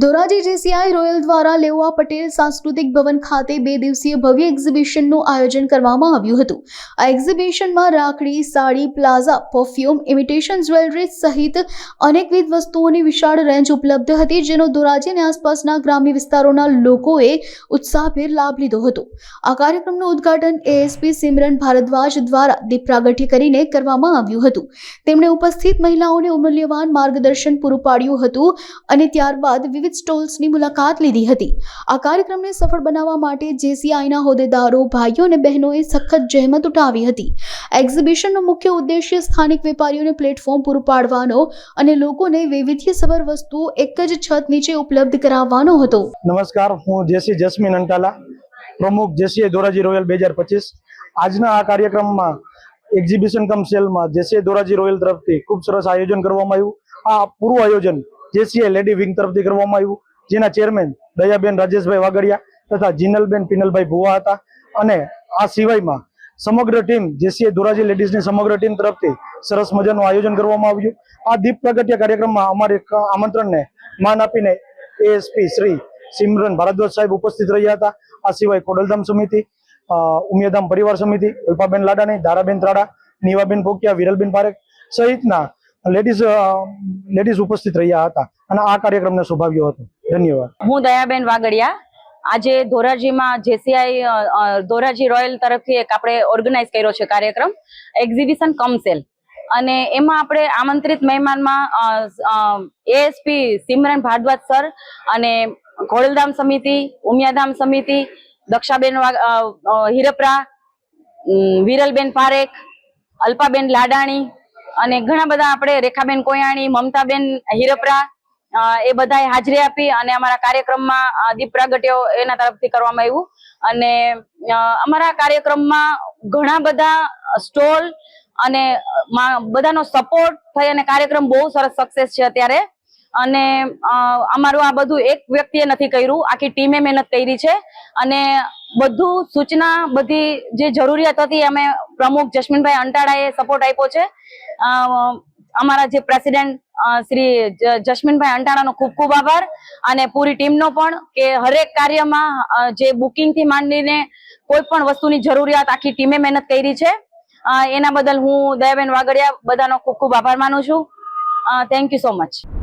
Dhoraji JCI royal દ્વારા લેવા પટેલ સાંસ્કૃતિક ભવન ખાતે 2 દિવસીય ભવ્ય એક્ઝિબિશનનું આયોજન કરવામાં આવ્યું હતું। આ એક્ઝિબિશનમાં રાખડી, sari, plaza, perfume, imitation jewellery સહિત અનેકવિધ વસ્તુઓની વિશાળ રેન્જ ઉપલબ્ધ હતી, જેનો ધોરાજી અને આસપાસના ગ્રામ્ય વિસ્તારોના લોકોએ ઉત્સાહભેર લાભ લીધો હતો। આ કાર્યક્રમનું ઉદ્ઘાટન એએસપી સિમરન ભારદ્વાજ દ્વારા દીપ પ્રાગટ્ય કરીને કરવામાં આવ્યું હતું। તેમણે ઉપસ્થિત મહિલાઓને મૂલ્યવાન માર્ગદર્શન પૂરું પાડ્યું હતું અને ત્યારબાદ વિવિધ સ્ટોલ્સની મુલાકાત લીધી હતી। આ કાર્યક્રમને સફળ બનાવવા માટે જેસીઆઈના હોદ્દેદારો, ભાઈઓ અને બહેનોએ સખત જહેમત ઉઠાવી હતી। એક્ઝિબિશનનો મુખ્ય ઉદ્દેશ્ય સ્થાનિક વેપારીઓને પ્લેટફોર્મ પૂરું પાડવાનો અને લોકોને વૈવિધ્યસભર વસ્તુઓ એક જ છત નીચે ઉપલબ્ધ કરાવવાનો હતો। નમસ્કાર, હું જેસી જસ્મીન અંટાલા, પ્રમુખ જેસીઆઈ ધોરાજી રોયલ 2025। આજના આ કાર્યક્રમમાં એક્ઝિબિશન કમ સેલમાં જેસીઆઈ ધોરાજી રોયલ તરફથી ખૂબ સરસ આયોજન કરવામાં આવ્યું। આ પૂરું આયોજન જેસીઆઈ લેડી વિંગ તરફથી કરવામાં આવ્યું, જેના ચેરમેન દયાબેન રાજેશભાઈ વાગડિયા તથા જીનલબેન પિનલભાઈ ભુવા હતા। અને આ સિવાયમાં સમગ્ર ટીમ જેસીઆઈ ધોરાજી લેડીઝની સમગ્ર ટીમ તરફથી સરસ મજાનું આયોજન કરવામાં આવ્યું। આ દીપ પ્રાગટ્ય કાર્યક્રમમાં અમારે આમંત્રણને માન આપીને એએસપી શ્રી સિમરન ભારદ્વાજ સાહેબ ઉપસ્થિત રહ્યા હતા। આ સિવાય ખોડલધામ સમિતિ, ઉમિયાધામ પરિવાર સમિતિ, અલ્પાબેન લાડાણી, ધારાબેન ત્રાડા, નીવાબેન પોકિયા, વિરલબેન પારેખ સહિતના લેડીઝ ઉપસ્થિત રહ્યા હતા અને આ કાર્યક્રમને શોભાવ્યો હતો। ધન્યવાદ। હું દયાબેન વાગડિયા। આજે ધોરાજીમાં જેસીઆઈ ધોરાજી રોયલ તરફથી એક આપણે ઓર્ગેનાઇઝ કર્યો છે કાર્યક્રમ એક્ઝિબિશન કમ સેલ, અને એમાં આપણે આમંત્રિત મહેમાનમાં એએસપી સિમરન ભારદ્વાજ સર અને ખોડલધામ સમિતિ, ઉમિયાધામ સમિતિ, દક્ષાબેન હિરપરા, વિરલબેન પારેખ, અલ્પાબેન લાડાણી અને ઘણા બધા આપણે રેખાબેન કોયાણી, મમતાબેન હિરપરા એ બધાએ હાજરી આપી અને અમારા કાર્યક્રમમાં દીપ પ્રાગટ્ય એના તરફથી કરવામાં આવ્યું। અને અમારા કાર્યક્રમમાં ઘણા બધા સ્ટોલ અને બધાનો સપોર્ટ થઈ અને કાર્યક્રમ બહુ સરસ સક્સેસ છે અત્યારે। અને અમારું આ બધું એક વ્યક્તિએ નથી કર્યું, આખી ટીમે મહેનત કરી છે અને બધું સૂચના, બધી જે જરૂરિયાત હતી અમે પ્રમુખ જસ્મીનભાઈ અંટાળાએ સપોર્ટ આપ્યો છે। અમારા જે પ્રેસિડેન્ટ શ્રી જસ્મીનભાઈ અંટાળાનો ખૂબ ખૂબ આભાર અને પૂરી ટીમનો પણ, કે હરેક કાર્યમાં જે બુકિંગ થી માંડીને કોઈ પણ વસ્તુની જરૂરિયાત આખી ટીમે મહેનત કરી છે। એના બદલ હું દયાબેન વાગડિયા બધાનો ખૂબ ખૂબ આભાર માનું છું। Thank you so much.